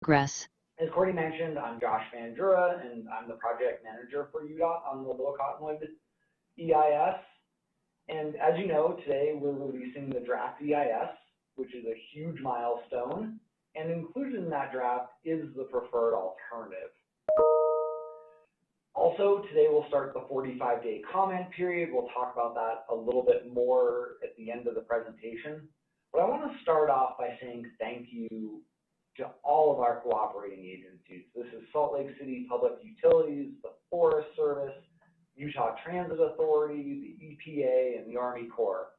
Progress. As Cordy mentioned, I'm Josh Van Jura, and I'm the project manager for UDOT on the Little Cottonwood EIS. And as you know, today we're releasing the draft EIS, which is a huge milestone. And included in that draft is the preferred alternative. Also, today we'll start the 45-day comment period. We'll talk about that a little bit more at the end of the presentation. But I want to start off by saying thank you to all of our cooperating agencies. This is Salt Lake City Public Utilities, the Forest Service, Utah Transit Authority, the EPA, and the Army Corps.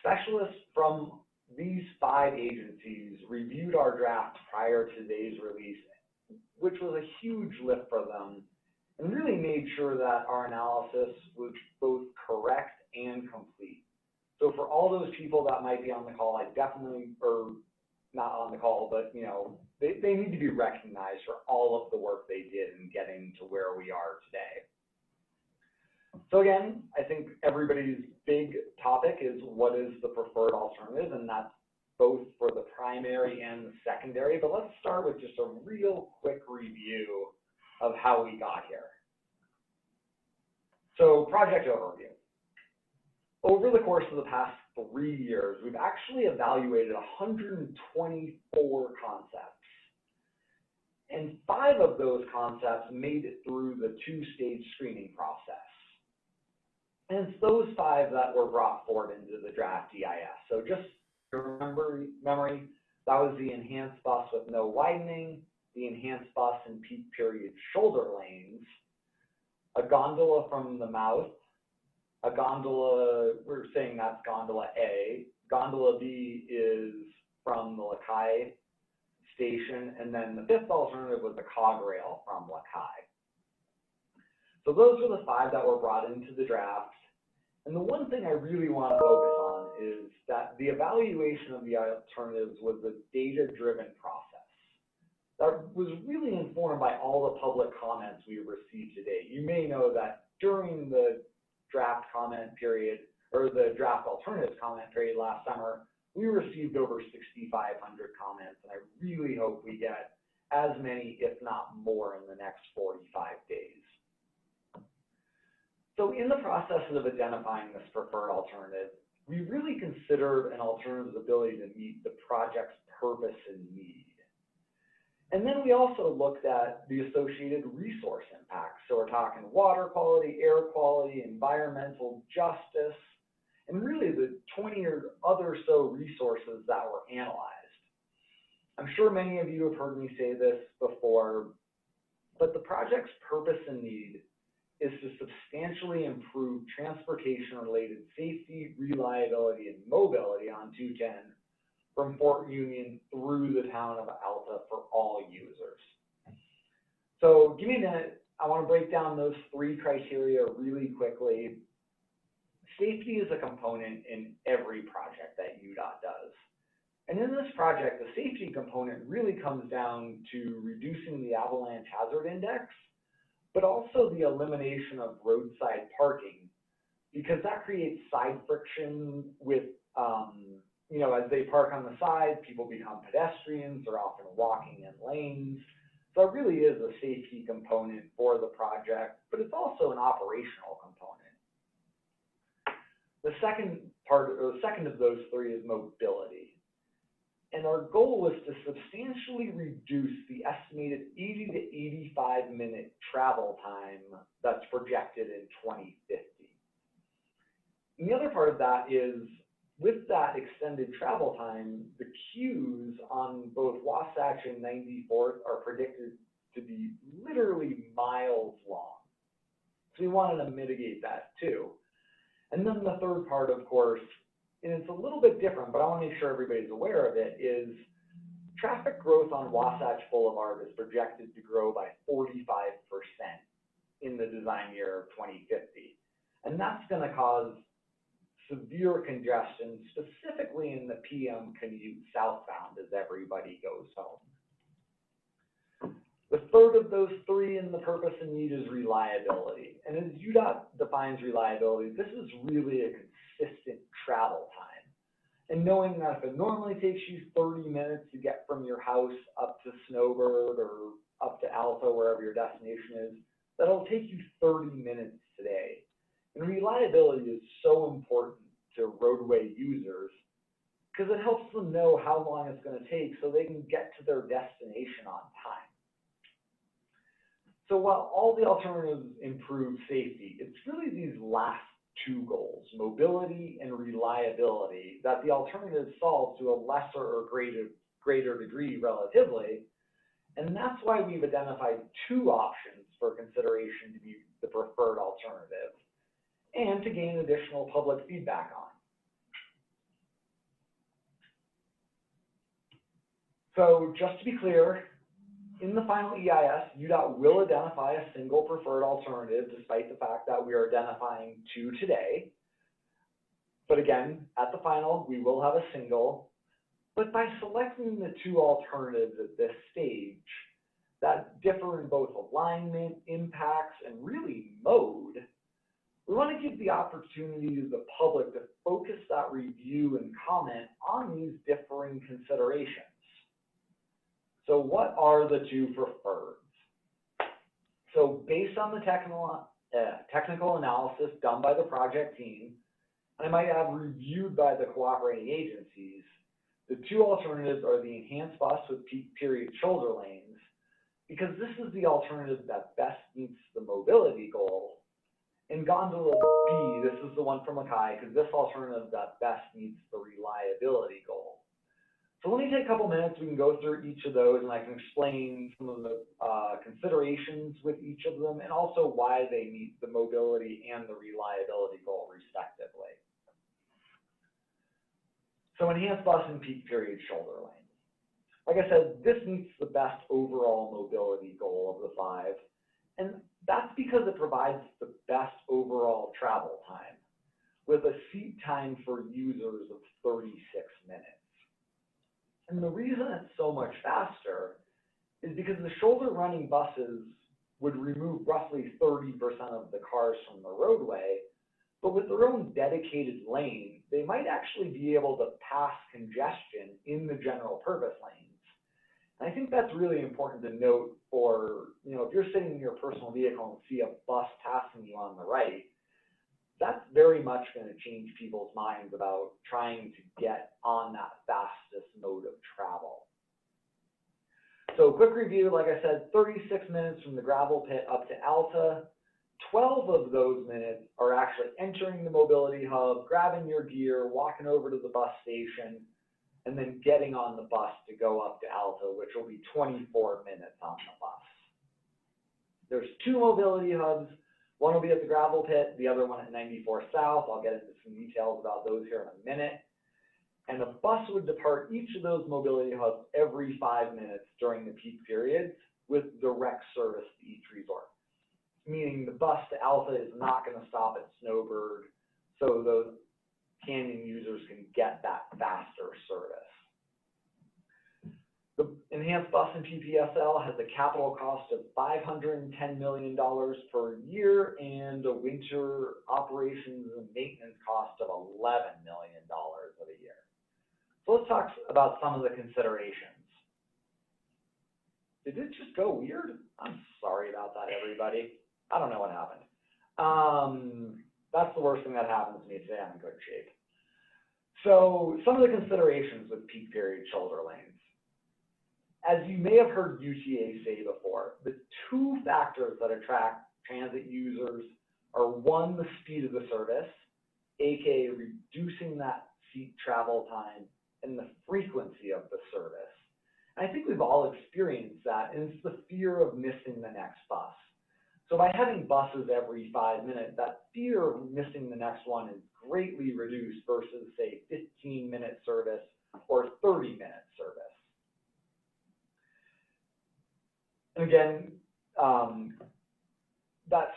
Specialists from these 5 agencies reviewed our draft prior to today's release, which was a huge lift for them, and really made sure that our analysis was both correct and complete. So for all those people that might be on the call, I definitely, or not on the call, but they need to be recognized for all of the work they did in getting to where we are today. So again, I think everybody's big topic is what is the preferred alternative, and that's both for the primary and the secondary. But let's start with just a real quick review of how we got here. So project overview. Over the course of the past 3 years, we've actually evaluated 124 concepts. And 5 of those concepts made it through the 2-stage screening process. And it's those 5 that were brought forward into the draft EIS. So just to remember, that was the enhanced bus with no widening, the enhanced bus and peak period shoulder lanes, a gondola from the mouth, a gondola, we're saying that's Gondola A. Gondola B is from the Lakai station, and then the 5th alternative was the cog rail from Lakai. So those were the 5 that were brought into the draft. And the one thing I really want to focus on is that the evaluation of the alternatives was a data-driven process that was really informed by all the public comments we received today. You may know that during the draft comment period, or the draft alternatives comment period last summer, we received over 6,500 comments, and I really hope we get as many, if not more, in the next 45 days. So in the process of identifying this preferred alternative, we really considered an alternative's ability to meet the project's purpose and need. And then we also looked at the associated resource impacts. So we're talking water quality, air quality, environmental justice, and really the 20 or other so resources that were analyzed. I'm sure many of you have heard me say this before, but the project's purpose and need is to substantially improve transportation-related safety, reliability, and mobility on 210 from Fort Union through the town of Alta for all users. So give me a minute. I want to break down those 3 criteria really quickly. Safety is a component in every project that UDOT does. And in this project, the safety component really comes down to reducing the avalanche hazard index, but also the elimination of roadside parking, because that creates side friction with, as they park on the side, people become pedestrians, they're often walking in lanes. So it really is a safety component for the project, but it's also an operational component. The second of those 3 is mobility. And our goal was to substantially reduce the estimated 80 to 85 minute travel time that's projected in 2050. And the other part of that is, with that extended travel time, the queues on both Wasatch and 94th are predicted to be literally miles long. So we wanted to mitigate that too. And then the third part, of course, and it's a little bit different, but I want to make sure everybody's aware of it, is traffic growth on Wasatch Boulevard is projected to grow by 45% in the design year of 2050. And that's going to cause severe congestion, specifically in the PM commute southbound as everybody goes home. The third of those 3 in the purpose and need is reliability. And as UDOT defines reliability, this is really a consistent travel time. And knowing that if it normally takes you 30 minutes to get from your house up to Snowbird or up to Alpha, wherever your destination is, that'll take you 30 minutes today. And reliability is so important to roadway users because it helps them know how long it's going to take so they can get to their destination on time. So while all the alternatives improve safety, it's really these last two goals, mobility and reliability, that the alternative solves to a lesser or greater degree relatively. And that's why we've identified two options for consideration to be the preferred alternative and to gain additional public feedback on. So just to be clear, in the final EIS, UDOT will identify a single preferred alternative despite the fact that we are identifying two today. But again, at the final, we will have a single. But by selecting the two alternatives at this stage that differ in both alignment, impacts, and really mode, we want to give the opportunity to the public to focus that review and comment on these differing considerations. So what are the two preferreds? So based on the technical analysis done by the project team, and I might add reviewed by the cooperating agencies, the two alternatives are the enhanced bus with peak period shoulder lanes, because this is the alternative that best meets the mobility goal, and Gondola B, this is the one from Mackay, because this alternative that best meets the reliability goal. So let me take a couple minutes, we can go through each of those and I can explain some of the considerations with each of them and also why they meet the mobility and the reliability goal respectively. So enhanced bus and peak period shoulder lane. Like I said, this meets the best overall mobility goal of the five, and that's because it provides the best overall travel time with a seat time for users of 36 minutes. And the reason it's so much faster is because the shoulder running buses would remove roughly 30% of the cars from the roadway, but with their own dedicated lane, they might actually be able to pass congestion in the general purpose lanes. And I think that's really important to note for, if you're sitting in your personal vehicle and see a bus passing you on the right, that's very much going to change people's minds about trying to get on that fastest mode of travel. So quick review, like I said, 36 minutes from the gravel pit up to Alta. 12 of those minutes are actually entering the mobility hub, grabbing your gear, walking over to the bus station, and then getting on the bus to go up to Alta, which will be 24 minutes on the bus. There's two mobility hubs. One will be at the gravel pit, the other one at 94 South. I'll get into some details about those here in a minute. And the bus would depart each of those mobility hubs every 5 minutes during the peak periods with direct service to each resort. Meaning the bus to Alpha is not going to stop at Snowbird, so those Canyon users can get that faster service. The enhanced bus and PPSL has a capital cost of $510 million per year and a winter operations and maintenance cost of $11 million a year. So let's talk about some of the considerations. Did it just go weird? I'm sorry about that, everybody. I don't know what happened. That's the worst thing that happened to me today. I'm in good shape. So some of the considerations with peak period shoulder lanes. As you may have heard UTA say before, the two factors that attract transit users are one, the speed of the service, aka reducing that seat travel time, and the frequency of the service. And I think we've all experienced that, and it's the fear of missing the next bus. So by having buses every 5 minutes, that fear of missing the next one is greatly reduced versus, say, 15-minute service or 30-minute service. And again, that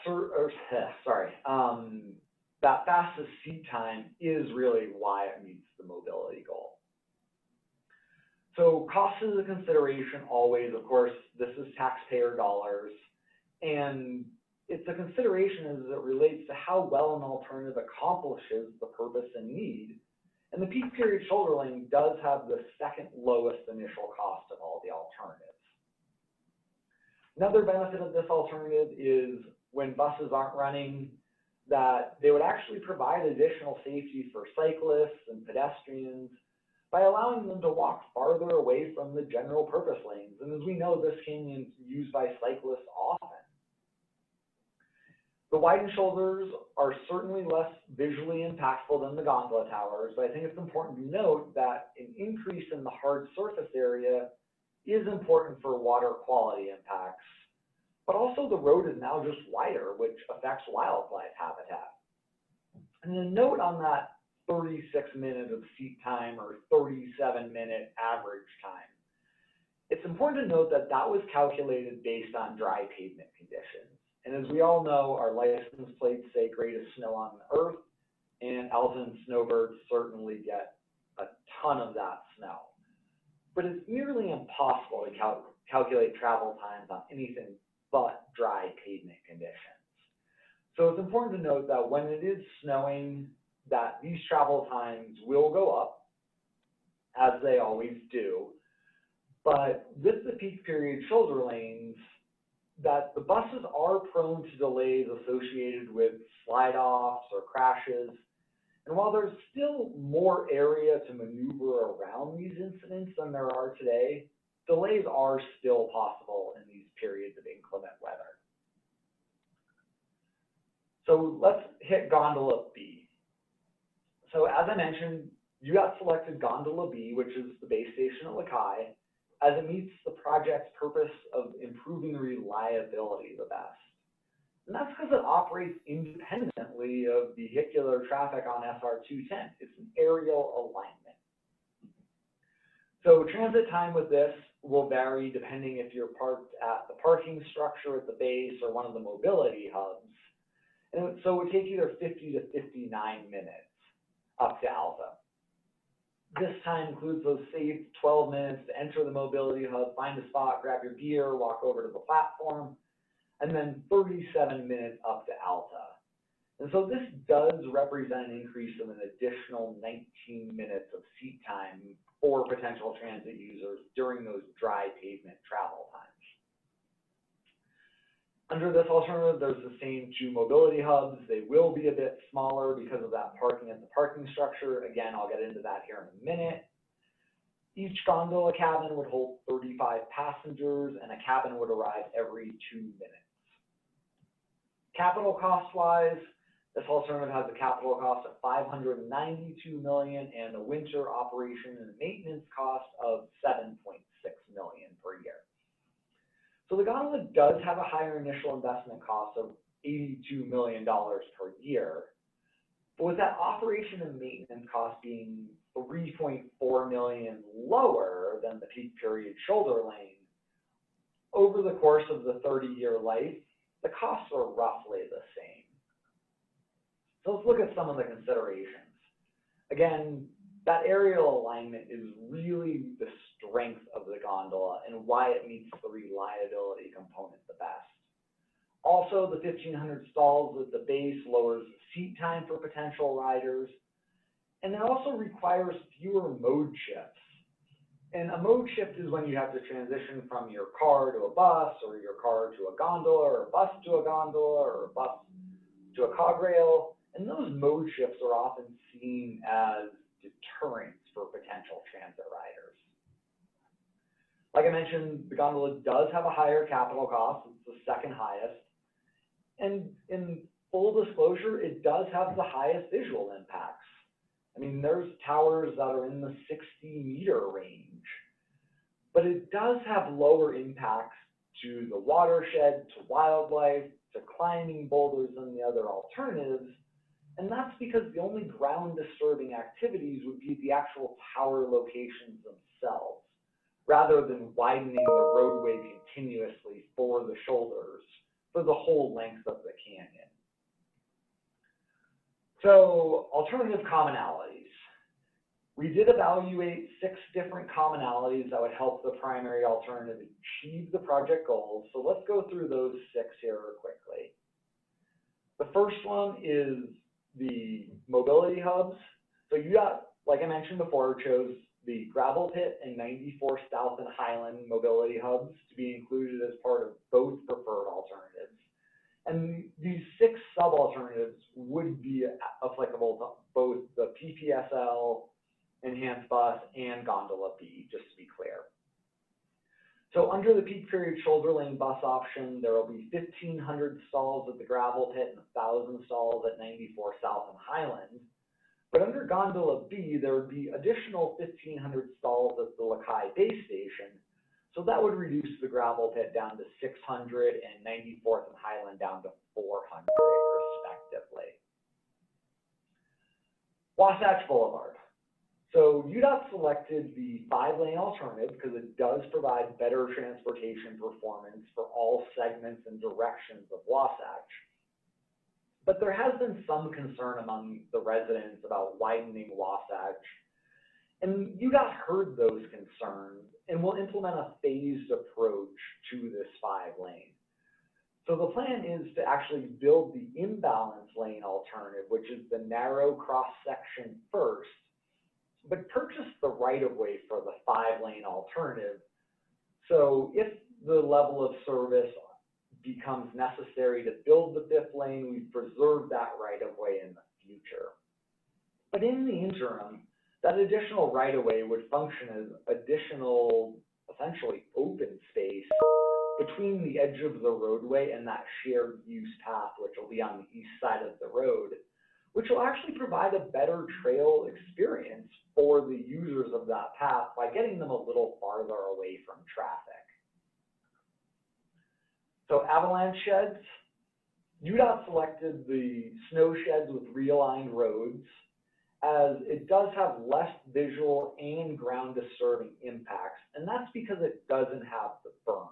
fastest seat time is really why it meets the mobility goal. So cost is a consideration always. Of course, this is taxpayer dollars. And it's a consideration as it relates to how well an alternative accomplishes the purpose and need, And the peak period shoulder lane does have the second lowest initial cost of all the alternatives. Another benefit of this alternative is when buses aren't running, that they would actually provide additional safety for cyclists and pedestrians by allowing them to walk farther away from the general purpose lanes. And as we know, this canyon is used by cyclists often. The widened shoulders are certainly less visually impactful than the gondola towers, but I think it's important to note that an increase in the hard surface area is important for water quality impacts, but also the road is now just wider, which affects wildlife habitat. And a note on that 36 minutes of seat time or 37-minute average time. It's important to note that that was calculated based on dry pavement conditions. And as we all know, our license plates say greatest snow on earth, and elves snowbirds certainly get a ton of that snow. But it's nearly impossible to calculate travel times on anything but dry pavement conditions. So it's important to note that when it is snowing, that these travel times will go up, as they always do. But with the peak period shoulder lanes, that the buses are prone to delays associated with slide-offs or crashes. And while there's still more area to maneuver around these incidents than there are today, delays are still possible in these periods of inclement weather. So let's hit Gondola B. So as I mentioned, you got selected Gondola B, which is the base station at Lakai, as it meets the project's purpose of improving reliability the best. And that's because it operates independently of vehicular traffic on SR 210. It's an aerial alignment. So transit time with this will vary depending if you're parked at the parking structure at the base or one of the mobility hubs. And so it would take either 50 to 59 minutes up to Alpha. This time includes those saved 12 minutes to enter the mobility hub, find a spot, grab your gear, walk over to the platform, and then 37 minutes up to Alta. And so this does represent an increase of an additional 19 minutes of seat time for potential transit users during those dry pavement travel times. Under this alternative, there's the same two mobility hubs. They will be a bit smaller because of that parking at the parking structure. Again, I'll get into that here in a minute. Each gondola cabin would hold 35 passengers, and a cabin would arrive every 2 minutes. Capital cost-wise, this alternative has a capital cost of $592 million and a winter operation and maintenance cost of $7.6 million per year. So the gondola does have a higher initial investment cost of $82 million per year, but with that operation and maintenance cost being $3.4 million lower than the peak period shoulder lane, over the course of the 30-year life, the costs are roughly the same. So let's look at some of the considerations. Again, that aerial alignment is really the strength of the gondola and why it meets the reliability component the best. Also, the 1,500 stalls at the base lowers seat time for potential riders, and it also requires fewer mode shifts. And a mode shift is when you have to transition from your car to a bus, or your car to a gondola, or a bus to a gondola, or a bus to a cog rail. And those mode shifts are often seen as deterrents for potential transit riders. Like I mentioned, the gondola does have a higher capital cost. It's the second highest. And in full disclosure, it does have the highest visual impacts. I mean, there's towers that are in the 60-meter range, but it does have lower impacts to the watershed, to wildlife, to climbing boulders than the other alternatives, and that's because the only ground-disturbing activities would be the actual tower locations themselves, rather than widening the roadway continuously for the shoulders for the whole length of the canyon. So, alternative commonalities. We did evaluate 6 different commonalities that would help the primary alternative achieve the project goals. So let's go through those 6 here quickly. The first one is the mobility hubs. So you got, like I mentioned before, chose the gravel pit and 94 South and Highland mobility hubs to be included as part of both preferred alternatives. And these 6 sub-alternatives would be applicable to both the PPSL, Enhanced Bus, and Gondola B, just to be clear. So under the peak period shoulder lane bus option, there will be 1,500 stalls at the gravel pit and 1,000 stalls at 94 South and Highland. But under Gondola B, there would be additional 1,500 stalls at the Lakai base station. So that would reduce the gravel pit down to 600 and 94th and Highland down to 400 respectively. Wasatch Boulevard. So UDOT selected the 5-lane alternative because it does provide better transportation performance for all segments and directions of Wasatch. But there has been some concern among the residents about widening Wasatch. And UDOT heard those concerns and will implement a phased approach to this 5-lane. So the plan is to actually build the imbalance lane alternative, which is the narrow cross section first, but purchase the right-of-way for the 5-lane alternative. So if the level of service becomes necessary to build the 5th lane, we preserve that right-of-way in the future. But in the interim, that additional right-of-way would function as additional, essentially open space between the edge of the roadway and that shared use path, which will be on the east side of the road, which will actually provide a better trail experience for the users of that path by getting them a little farther away from traffic. So avalanche sheds, UDOT selected the snow sheds with realigned roads, as it does have less visual and ground disturbing impacts, and that's because it doesn't have the berms.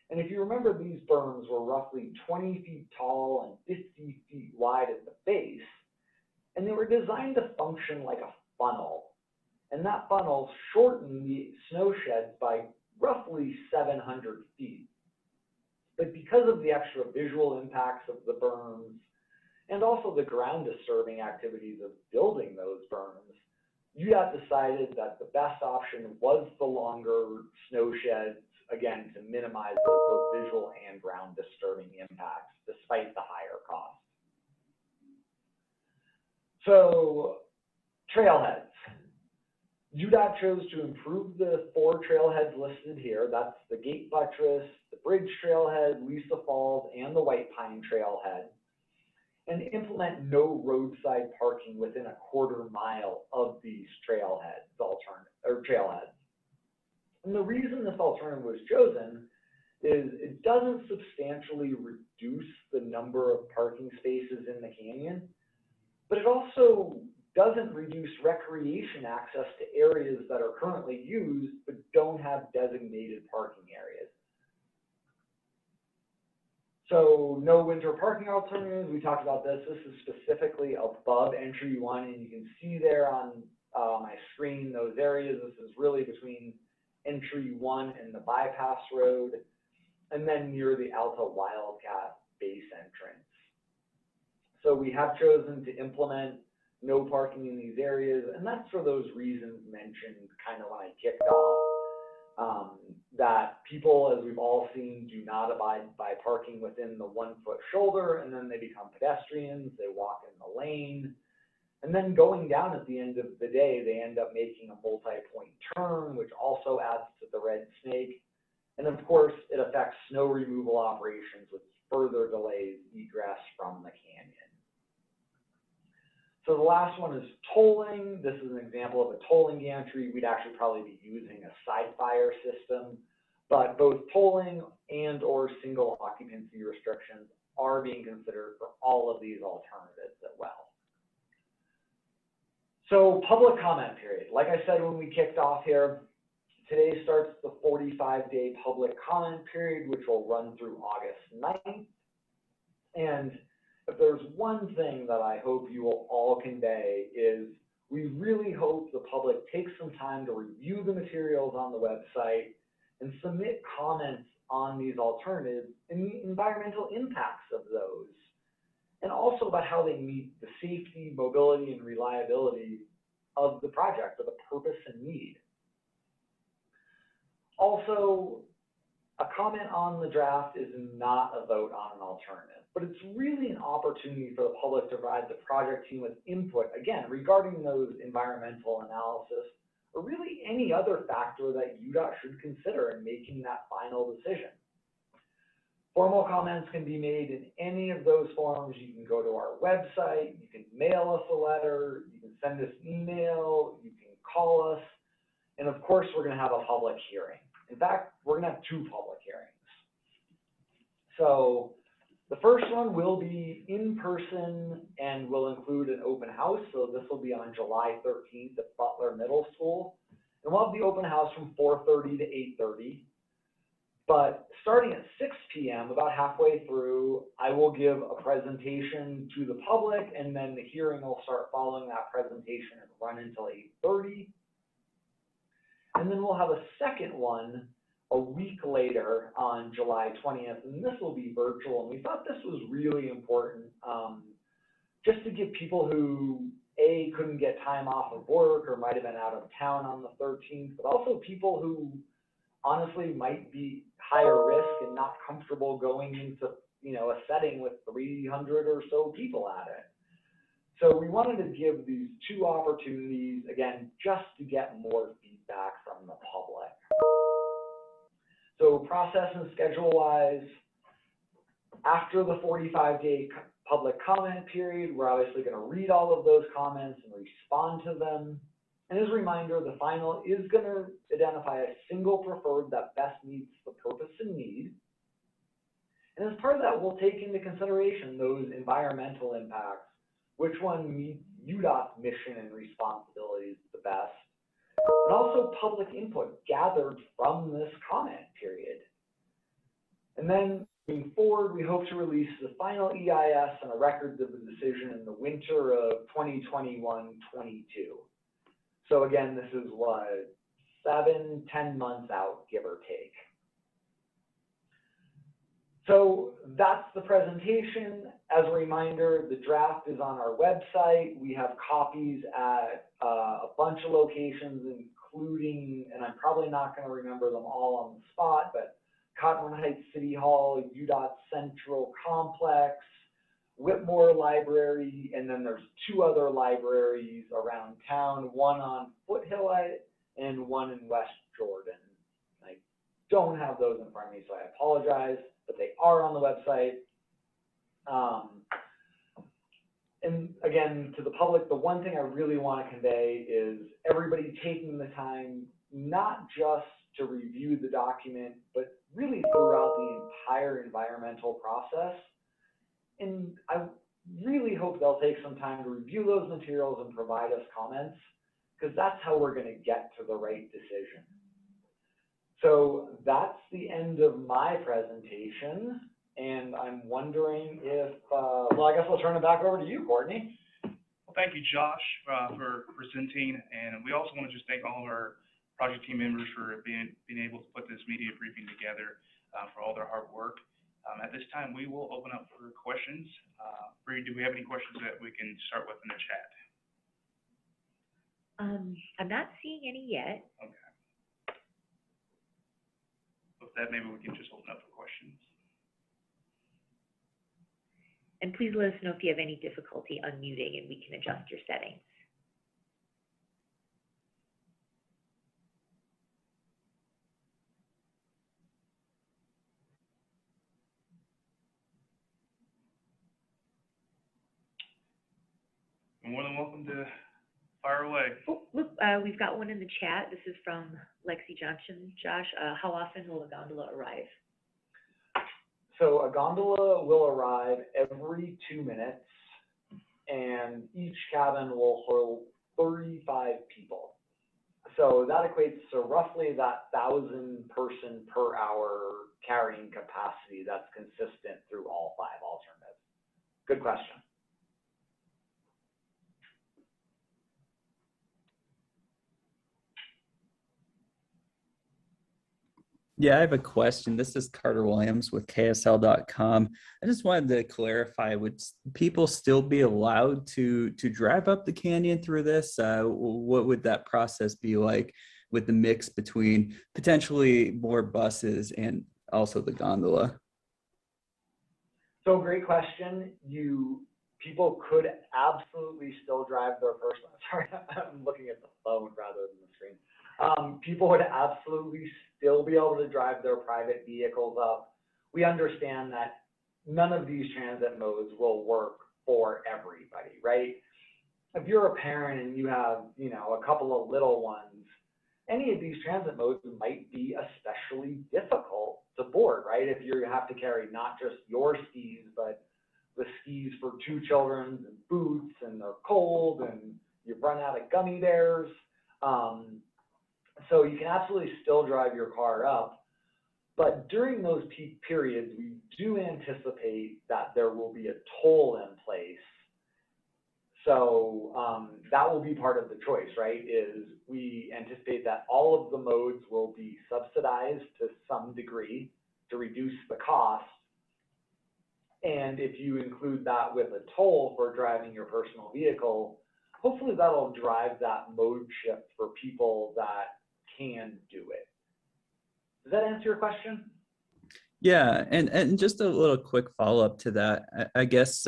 And if you remember, these berms were roughly 20 feet tall and 50 feet wide at the base, and they were designed to function like a funnel. And that funnel shortened the snow sheds by roughly 700 feet. But because of the extra visual impacts of the berms, and also the ground disturbing activities of building those berms, UDOT decided that the best option was the longer snow sheds, again, to minimize both visual and ground disturbing impacts, despite the higher cost. So, trailheads. UDOT chose to improve the 4 trailheads listed here. That's the Gate Buttress, the Bridge Trailhead, Lisa Falls, and the White Pine Trailhead, and implement no roadside parking within a quarter mile of these trailheads. And the reason this alternative was chosen is it doesn't substantially reduce the number of parking spaces in the canyon, but it also doesn't reduce recreation access to areas that are currently used but don't have designated parking areas. So no winter parking alternatives, we talked about this. This is specifically above entry 1, and you can see there on my screen those areas. This is really between entry 1 and the bypass road, and then near the Alta Wildcat base entrance. So we have chosen to implement no parking in these areas, and that's for those reasons mentioned kind of when I kicked off, that people, as we've all seen, do not abide by parking within the 1-foot shoulder, and then they become pedestrians, they walk in the lane, and then going down at the end of the day, they end up making a multi-point turn, which also adds to the red snake. And of course, it affects snow removal operations, which further delays egress from the canyon. So the last one is tolling. This is an example of a tolling gantry. We'd actually probably be using a side fire system, but both tolling and or single occupancy restrictions are being considered for all of these alternatives as well. So public comment period. Like I said when we kicked off here, today starts the 45-day public comment period, which will run through August 9th. And if there's one thing that I hope you will all convey is we really hope the public takes some time to review the materials on the website and submit comments on these alternatives and the environmental impacts of those, and also about how they meet the safety, mobility, and reliability of the project or the purpose and need. Also, a comment on the draft is not a vote on an alternative, but it's really an opportunity for the public to provide the project team with input, again, regarding those environmental analysis or really any other factor that UDOT should consider in making that final decision. Formal comments can be made in any of those forms. You can go to our website, you can mail us a letter, you can send us an email, you can call us, and of course, we're going to have a public hearing. In fact, we're going to have 2 public hearings. So the first one will be in person and will include an open house. So this will be on July 13th at Butler Middle School. And we'll have the open house from 4:30 to 8:30. But starting at 6 p.m., about halfway through, I will give a presentation to the public, and then the hearing will start following that presentation and run until 8:30. And then we'll have a second one a week later on July 20th, and this will be virtual. And we thought this was really important just to give people who, A, couldn't get time off of work or might have been out of town on the 13th, but also people who honestly might be higher risk and not comfortable going into, a setting with 300 or so people at it. So we wanted to give these 2 opportunities, again, just to get more feedback from the public. So process and schedule-wise, after the 45-day public comment period, we're obviously going to read all of those comments and respond to them. And as a reminder, the final is going to identify a single preferred that best meets the purpose and need. And as part of that, we'll take into consideration those environmental impacts, which one meets UDOT's mission and responsibilities the best, and also public input gathered from this comment period. And then moving forward, we hope to release the final EIS and a record of the decision in the winter of 2021-22. So again, this is what, 7-10 months out, give or take. So that's the presentation. As a reminder, the draft is on our website. We have copies at a bunch of locations, including, and I'm probably not going to remember them all on the spot, but Cottonwood Heights City Hall, UDOT Central Complex, Whitmore Library, and then there's 2 other libraries around town, one on Foothill and one in West Jordan. I don't have those in front of me, so I apologize, but they are on the website. And again, to the public, the one thing I really want to convey is everybody taking the time not just to review the document, but really throughout the entire environmental process. And I really hope they'll take some time to review those materials and provide us comments, because that's how we're going to get to the right decision. So that's the end of my presentation, and I'm wondering if, well, I guess I'll turn it back over to you, Courtney. Well, thank you, Josh, for presenting, and we also want to just thank all of our project team members for being able to put this media briefing together, for all their hard work. At this time, we will open up for questions. Bree, do we have any questions that we can start with in the chat? I'm not seeing any yet. Okay. With that, maybe we can just open up for questions. And please let us know if you have any difficulty unmuting and we can adjust your settings. You're more than welcome to fire away. Oh, look, we've got one in the chat. This is from Lexi Johnson. Josh, how often will a gondola arrive? So a gondola will arrive every 2 minutes, and each cabin will hold 35 people. So that equates to roughly that 1,000 person per hour carrying capacity that's consistent through all 5 alternatives. Good question. Yeah, I have a question. This is Carter Williams with KSL.com. I just wanted to clarify, would people still be allowed to drive up the canyon through this? What would that process be like with the mix between potentially more buses and also the gondola? So great question. People could absolutely still drive their personal, sorry, I'm looking at the phone rather than the screen. People would absolutely still be able to drive their private vehicles up. We understand that none of these transit modes will work for everybody, right? If you're a parent and you have, a couple of little ones, any of these transit modes might be especially difficult to board, right? If you have to carry not just your skis, but the skis for two children and boots, and they're cold, and you've run out of gummy bears. So you can absolutely still drive your car up, but during those peak periods, we do anticipate that there will be a toll in place. So that will be part of the choice, right? Is we anticipate that all of the modes will be subsidized to some degree to reduce the cost. And if you include that with a toll for driving your personal vehicle, hopefully that'll drive that mode shift for people that can do it. Does that answer your question? Yeah, and just a little quick follow-up to that. I guess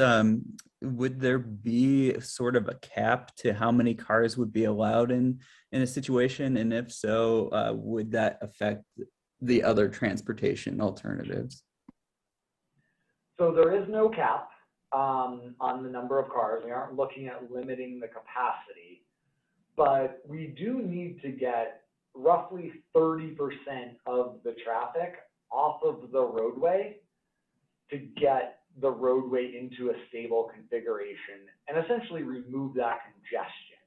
would there be sort of a cap to how many cars would be allowed in a situation? And if so, would that affect the other transportation alternatives? So there is no cap on the number of cars. We aren't looking at limiting the capacity, but we do need to get roughly 30% of the traffic off of the roadway to get the roadway into a stable configuration and essentially remove that congestion.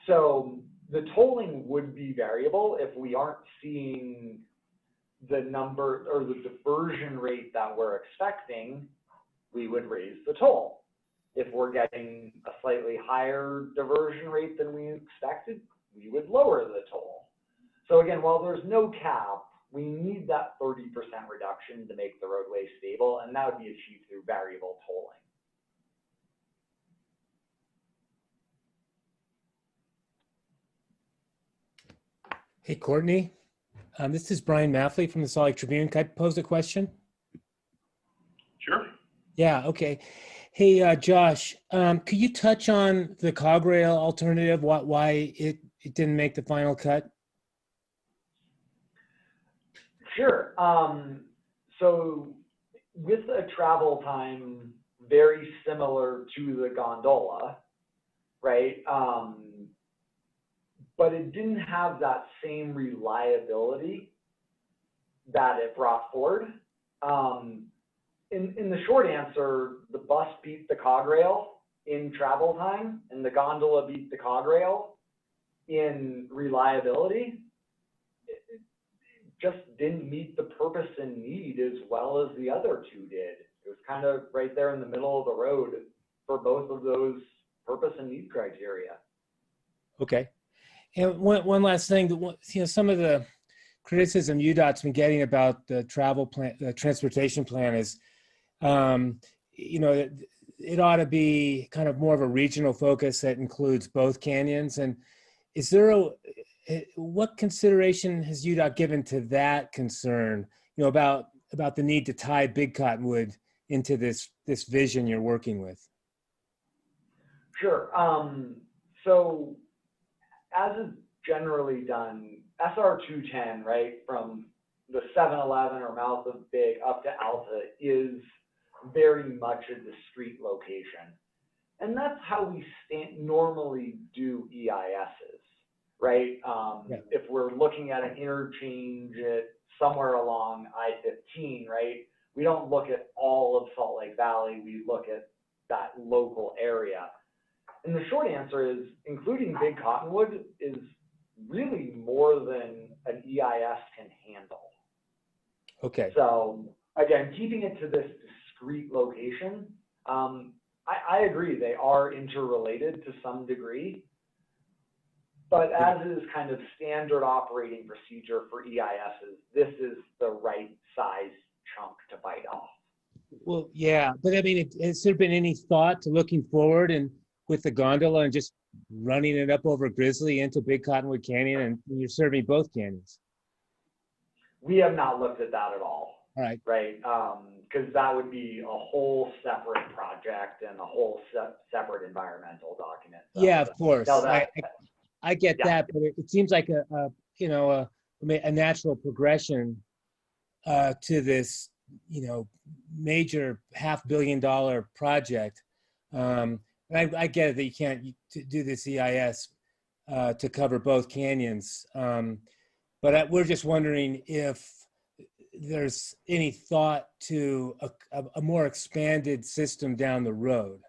So the tolling would be variable. If we aren't seeing the number or the diversion rate that we're expecting, we would raise the toll. If we're getting a slightly higher diversion rate than we expected, we would lower the toll. So again, while there's no cap, we need that 30% reduction to make the roadway stable, and that would be achieved through variable tolling. Hey, Courtney. This is Brian Maffley from the Salt Lake Tribune. Can I pose a question? Sure. Yeah, okay. Hey, Josh, could you touch on the cog rail alternative, why it didn't make the final cut? Sure. So with a travel time very similar to the gondola, right? But it didn't have that same reliability that it brought forward. In the short answer, the bus beat the cog rail in travel time, and the gondola beat the cog rail in reliability. It just didn't meet the purpose and need as well as the other two did. It was kind of right there in the middle of the road for both of those purpose and need criteria. Okay. And one last thing, some of the criticism UDOT's been getting about the travel plan, the transportation plan is, it ought to be kind of more of a regional focus that includes both canyons. And is there what consideration has UDOT given to that concern, about the need to tie Big Cottonwood into this vision you're working with? Sure. So as is generally done, SR 210, right, from the 7-Eleven or mouth of Big up to Alta is very much a discrete location. And that's how we normally do EISs, right? Yeah. If we're looking at an interchange somewhere along I-15, right, we don't look at all of Salt Lake Valley, we look at that local area. And the short answer is including Big Cottonwood is really more than an EIS can handle. Okay. So again, keeping it to this discrete location, I agree they are interrelated to some degree, But as is kind of standard operating procedure for EISs, this is the right size chunk to bite off. Well, yeah, but I mean, has there been any thought to looking forward and with the gondola and just running it up over Grizzly into Big Cottonwood Canyon, and you're serving both canyons? We have not looked at that at all, All right. right? Because that would be a whole separate project and a whole separate environmental document. So Yeah, of course. now that, I get yeah. that, but it seems like a natural progression to this, major $500 million project. I get it that you can't do this EIS to cover both canyons, but we're just wondering if there's any thought to a more expanded system down the road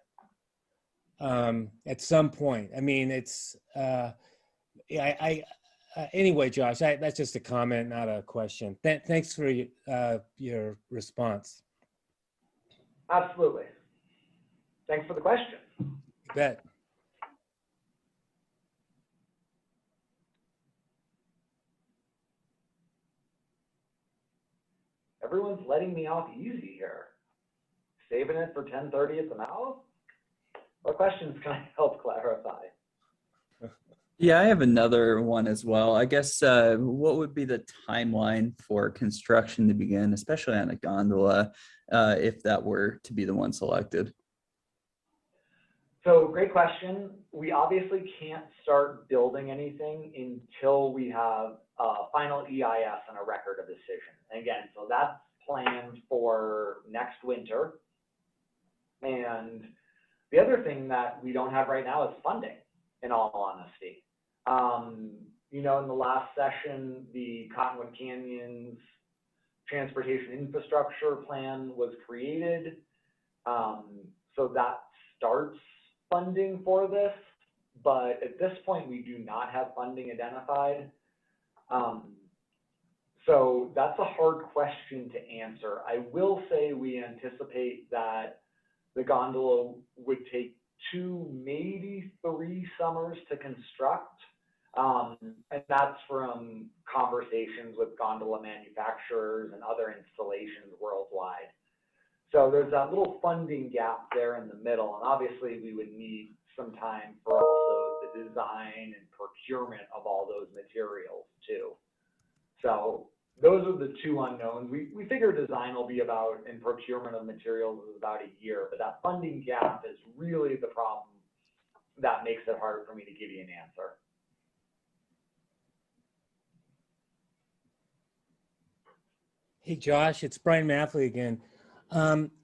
at some point. I mean, it's anyway, Josh, that's just a comment, not a question. Thanks for your response. Absolutely. Thanks for the question. You bet. Everyone's letting me off easy here. Saving it for 10:30 at the mouth? What questions can I help clarify? Yeah, I have another one as well. I guess what would be the timeline for construction to begin, especially on a gondola, if that were to be the one selected? So great question. We obviously can't start building anything until we have a final EIS and a record of decision. And again, so that's planned for next winter. And the other thing that we don't have right now is funding, in all honesty. In the last session, the Cottonwood Canyon's transportation infrastructure plan was created. So that starts funding for this, but at this point, we do not have funding identified. So that's a hard question to answer. I will say we anticipate that the gondola would take 2, maybe 3 summers to construct. And that's from conversations with gondola manufacturers and other installations worldwide. So there's that little funding gap there in the middle. And obviously we would need some time for also the design and procurement of all those materials too. So those are the 2 unknowns. We figure design will be about, and procurement of materials is about a year, but that funding gap is really the problem that makes it hard for me to give you an answer. Hey, Josh, it's Brian Maffley again.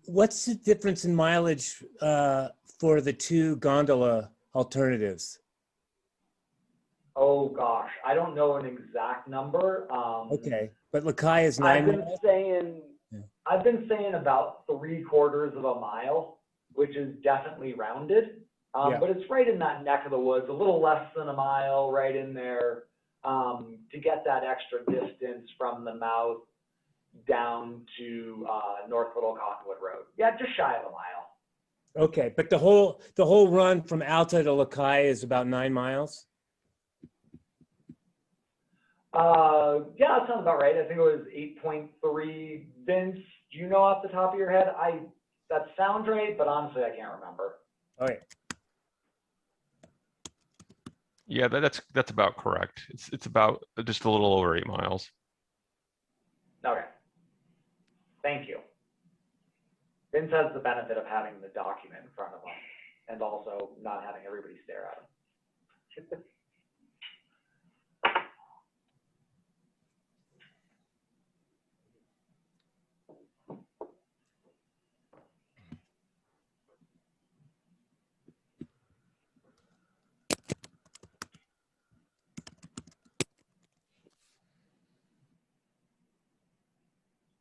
What's the difference in mileage for the 2 gondola alternatives? Oh gosh, I don't know an exact number. Okay, but Lakai is 9 miles? I've been saying about 3/4 of a mile, which is definitely rounded. Yeah. But it's right in that neck of the woods, a little less than a mile, right in there, to get that extra distance from the mouth down to North Little Cottonwood Road. Yeah, just shy of a mile. Okay, but the whole run from Alta to Lakai is about 9 miles? Yeah, that sounds about right. I think it was 8.3. Vince, do you know off the top of your head? That sounds right, but honestly, I can't remember. All right. Yeah, that's about correct. It's about just a little over 8 miles. Okay. Thank you. Vince has the benefit of having the document in front of him and also not having everybody stare at him.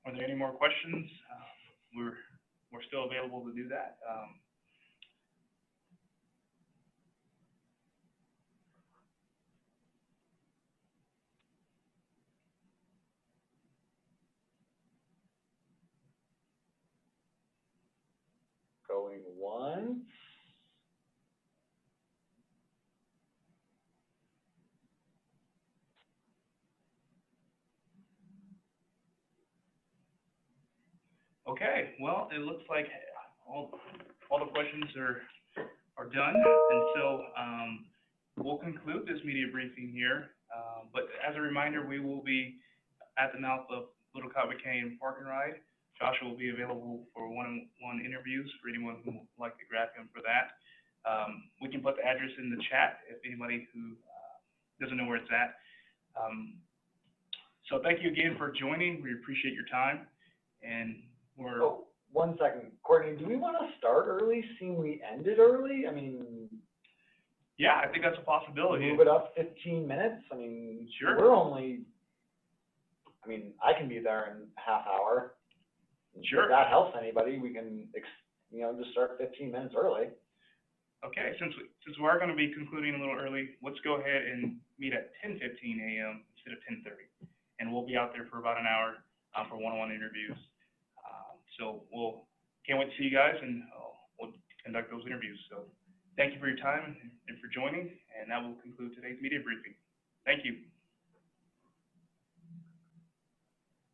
Are there any more questions? We're still available to do that. Going once. Okay, well, it looks like all the questions are done, and so, we'll conclude this media briefing here. But as a reminder, we will be at the mouth of Little Cottonwood Canyon Park and Ride. Joshua will be available for one-on-one interviews for anyone who would like to grab him for that. We can put the address in the chat if anybody who doesn't know where it's at. So thank you again for joining. We appreciate your time, and we're. Oh, 1 second, Courtney, do we want to start early, seeing we ended early? I mean, Yeah, I think that's a possibility. move it up 15 minutes? I mean, Sure. we're only, I mean, I can be there in a half hour. Sure. If that helps anybody, we can, just start 15 minutes early. Okay, since we are going to be concluding a little early, let's go ahead and meet at 10:15 a.m. instead of 10:30, and we'll be out there for about an hour for one-on-one interviews. So can't wait to see you guys, and we'll conduct those interviews. So thank you for your time and for joining, and that will conclude today's media briefing. Thank you.